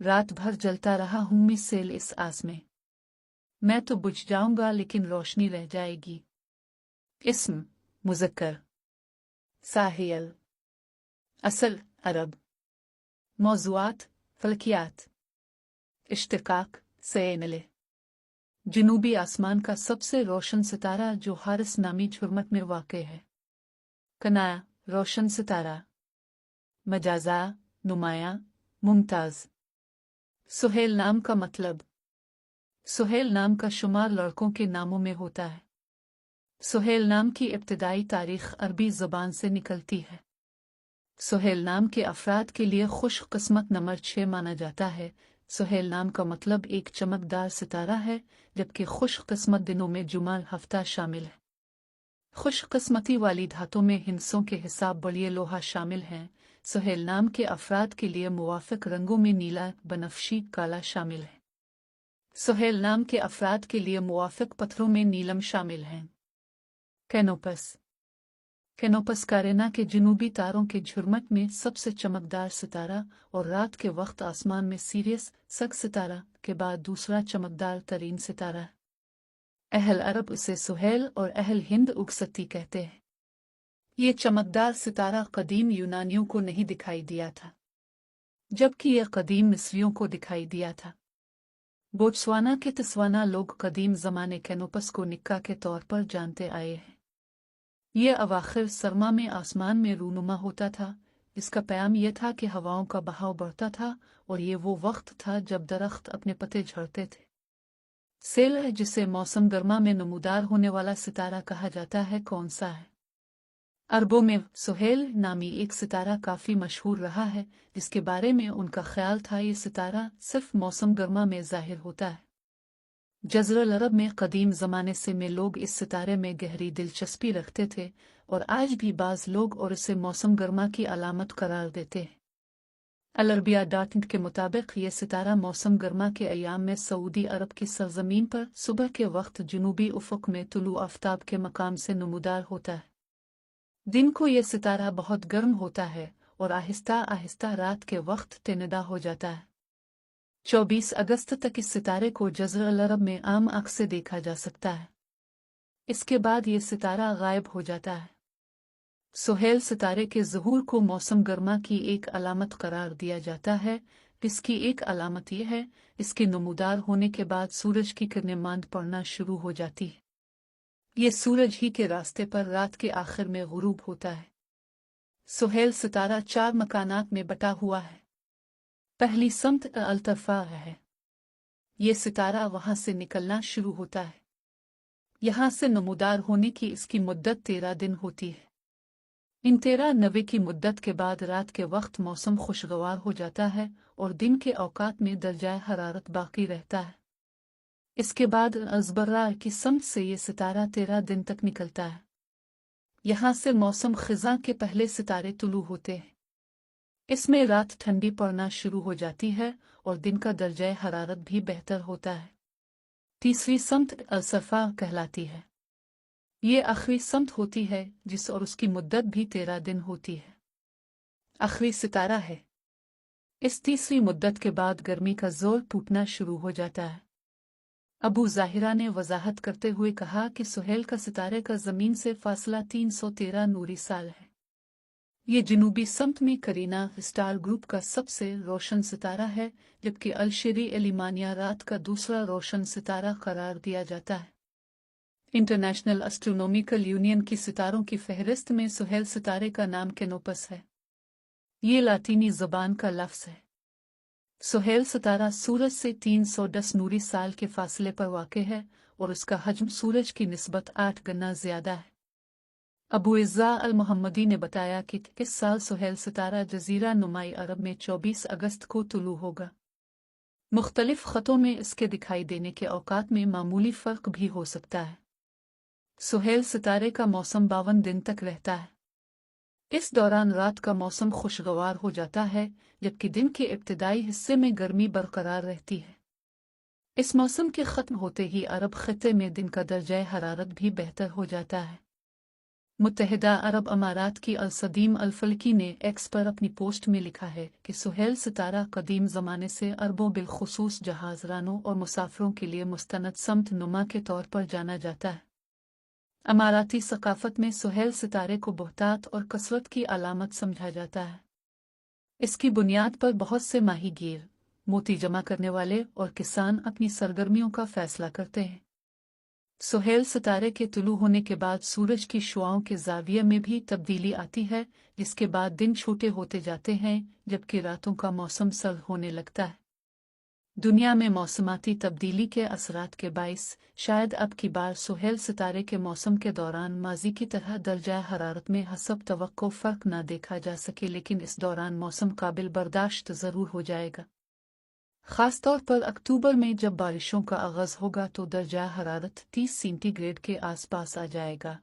रात भर जलता रहा हूं मैं सेल इस आस में, मैं तो बुझ जाऊंगा लेकिन रोशनी रह जाएगी। इस्म मुज़क्कर साहिल असल अरब मौज़ूआत फलकियात इश्तिकाक से मिले। जनूबी आसमान का सबसे रोशन सितारा जो हारिस नामी झुरमट में वाक़ है। कनाया रोशन सितारा, मजाजा नुमाया मुमताज़। सुहेल नाम का मतलब, सुहेल नाम का शुमार लड़कों के नामों में होता है। सुहेल नाम की इब्तिदाई तारीख़ अरबी ज़बान से निकलती है। सुहेल नाम के अफराद के लिए खुशकिस्मत नंबर 6 माना जाता है। सुहेल नाम का मतलब एक चमकदार सितारा है, जबकि खुशकिस्मत दिनों में जुमा हफ्ता शामिल है। खुशकिस्मती वाली धातों में हिंसों के हिसाब बड़िए लोहा शामिल हैं। सुहेल नाम के अफराद के लिए मुवाफ़िक रंगों में नीला, बनफशी, काला शामिल है। सुहेल नाम के अफराद के लिए मुवाफ़िक पत्थरों में नीलम शामिल हैं। कैनोपस, कैनोपस कारेना के जनूबी तारों के झुरमट में सबसे चमकदार सितारा और रात के वक्त आसमान में सीरियस सग सितारा के बाद दूसरा चमकदार तरीन सितारा है। अहल अरब उसे सुहेल और अहल हिंद उकसती कहते हैं। ये चमकदार सितारा कदीम यूनानियों को नहीं दिखाई दिया था, जबकि यह कदीम मिस्रियों को दिखाई दिया था। बोत्सवाना के तिस्वाना लोग कदीम ज़माने कैनोपस को निक्का के तौर पर जानते आए हैं। ये अवाखिर सरमा में आसमान में रूनुमा होता था। इसका पैगाम यह था कि हवाओं का बहाव बढ़ता था और ये वो वक्त था जब दरख्त अपने पत्ते झड़ते थे। सेल है जिसे मौसम गर्मा में नमूदार होने वाला सितारा कहा जाता है, कौन सा है? अरबों में सुहेल नामी एक सितारा काफ़ी मशहूर रहा है, जिसके बारे में उनका ख्याल था ये सितारा सिर्फ मौसम गर्मा में ज़ाहिर होता है। जज़ीरतुल अरब में कदीम ज़माने से में लोग इस सितारे में गहरी दिलचस्पी रखते थे और आज भी बाज़ लोग और इसे मौसम गर्मा की अलामत करार देते हैं। अल-अरबिया.int के मुताबिक ये सितारा मौसम गर्मा के अयाम में सऊदी अरब की सरजमीन पर सुबह के वक्त जुनूबी उफ़ुक़ में तुलू आफ्ताब के मकाम से नमूदार होता है। दिन को ये सितारा बहुत गर्म होता है और आहिस्ता आहिस्ता रात के वक्त तनिदा हो जाता है। 24 अगस्त तक इस सितारे को जज़ीरतुल अरब में आम आँख से देखा जा सकता है। इसके बाद ये सितारा गायब हो जाता है। सुहेल सितारे के ज़ुहूर को मौसम गर्मा की एक अलामत करार दिया जाता है। इसकी एक अलामत यह है, इसके नमूदार होने के बाद सूरज की किरणें मांद पड़ना शुरू हो जाती है। ये सूरज ही के रास्ते पर रात के आखिर में गुरूब होता है। सुहेल सितारा 4 मकानात में बटा हुआ है। पहली सम्त अल-तरफ़ा है। ये सितारा वहाँ से निकलना शुरू होता है। यहाँ से नमूदार होने की इसकी मुद्दत 13 दिन होती है। इन 13 नवे की मुद्दत के बाद रात के वक्त मौसम खुशगवार हो जाता है और दिन के औकात में दर्जाए हरारत बाकी रहता है। इसके बाद अज़बर्रा की सम्त से ये सितारा 13 दिन तक निकलता है। यहाँ से मौसम ख़िज़ां के पहले सितारे तुलू होते हैं। इसमें रात ठंडी पड़ना शुरू हो जाती है और दिन का दर्जाए हरारत भी बेहतर होता है। तीसरी सम्त अल-सफ़ा कहलाती है। ये आखिरी सम्त होती है जिस और उसकी मुद्दत भी 13 दिन होती है। आखिरी सितारा है। इस तीसरी मुद्दत के बाद गर्मी का जोर टूटना शुरू हो जाता है। अबू ज़ाहिरा ने वजाहत करते हुए कहा कि सुहेल का सितारे का ज़मीन से फासला 313 नूरी साल है। ये जनूबी सम्त में करीना स्टार ग्रुप का सबसे रोशन सितारा है, जबकि अल-शरी एलिमानिया रात का दूसरा रोशन सितारा करार दिया जाता है। इंटरनेशनल एस्ट्रोनॉमिकल यूनियन की सितारों की फहरिस्त में सुहेल सितारे का नाम कैनोपस है। ये लातीनी ज़बान का लफ्ज़ है। सुहेल सितारा सूरज से 310 नूरी साल के फासले पर वाक़ है और उसका हजम सूरज की निस्बत 8 गुना ज़्यादा है। अबू इज़्ज़ा अल-मुहम्मदी ने बताया कि इस साल सुहेल सितारा जज़ीरा नुमाई अरब में 24 अगस्त को तुलू होगा। मुख्तलिफ ख़तों में इसके दिखाई देने के औकात में मामूली फ़र्क भी हो सकता है। सुहेल सितारे का मौसम 52 दिन तक रहता है। इस दौरान रात का मौसम खुशगवार हो जाता है, जबकि दिन के इब्तिदाई हिस्से में गर्मी बरकरार रहती है। इस मौसम के ख़त्म होते ही अरब ख़ित्ते में दिन का दर्जाए हरारत भी बेहतर हो जाता है। متحدہ عرب امارات کی الصدیم الفلکی نے ایکس پر اپنی پوسٹ میں لکھا ہے کہ سہیل ستارہ قدیم زمانے سے عربوں بالخصوص جہاز رانوں اور مسافروں کے لیے مستند سمت نما کے طور پر جانا جاتا ہے۔ اماراتی ثقافت میں سہیل ستارے کو بہتات اور کثرت کی علامت سمجھا جاتا ہے۔ اس کی بنیاد پر بہت سے ماہی گیر، موتی جمع کرنے والے اور کسان اپنی سرگرمیوں کا فیصلہ کرتے ہیں۔ سہیل ستارے کے طلوع ہونے کے بعد سورج کی شعاؤں کے زاویے میں بھی تبدیلی آتی ہے، جس کے بعد دن چھوٹے ہوتے جاتے ہیں جبکہ راتوں کا موسم سرد ہونے لگتا ہے۔ دنیا میں موسماتی تبدیلی کے اثرات کے باعث شاید اب کی بار سہیل ستارے کے موسم کے دوران ماضی کی طرح درجہ حرارت میں حسب توقع فرق نہ دیکھا جا سکے، لیکن اس دوران موسم قابل برداشت ضرور ہو جائے گا۔ خاص طور پر اکتوبر میں جب بارشوں کا آغاز ہوگا تو درجہ حرارت 30 سینٹی گریڈ کے آس پاس آ جائے گا۔